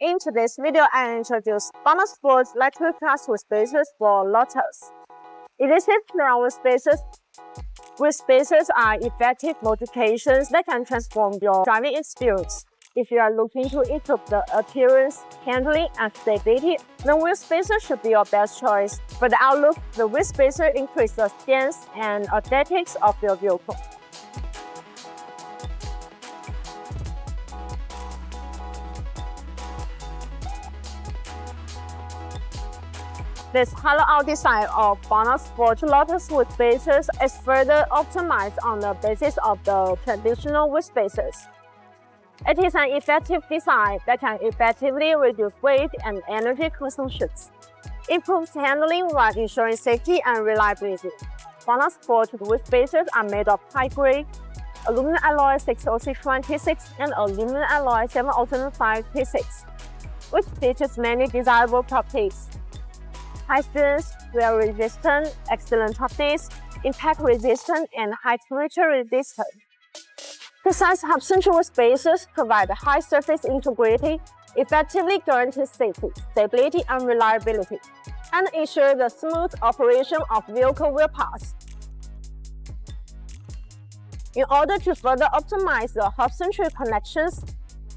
In today's video, I introduce BONOSS electric class wheel spacers for Lotus. Electric round spacers. Wheel spacers are effective modifications that can transform your driving experience. If you are looking to improve the appearance, handling, and stability, the wheel spacer should be your best choice. For the outlook, the wheel spacer increases the stance and aesthetics of your vehicle. This hollow-out design of BONOSS Lotus wheel spacers is further optimized on the basis of the traditional wheel spacers. It is an effective design that can effectively reduce weight and energy consumption. Improves handling while ensuring safety and reliability. BONOSS wheel spacers are made of high-grade aluminum alloy 606T6 and aluminum alloy 7005T6, which features many desirable properties. High strength, wear resistant, excellent toughness, impact resistant, and high temperature resistant. Precise Hub-centric wheel spacers provide high surface integrity, effectively guarantee safety, stability, and reliability, and ensure the smooth operation of vehicle wheel parts. In order to further optimize the Hub-centric connections,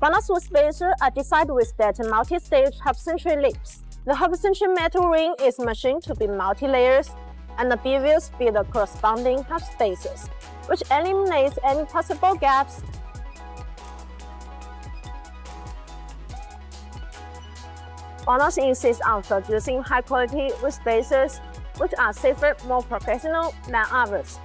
BONOSS wheel spacers are designed with better multi-stage Hub-centric lips. The Hub-centric metal ring is machined to be multi-layers, and the bevels fill the corresponding hub spaces, which eliminates any possible gaps. BONOSS insists on producing high-quality wheel spacers, which are safer, more professional than others.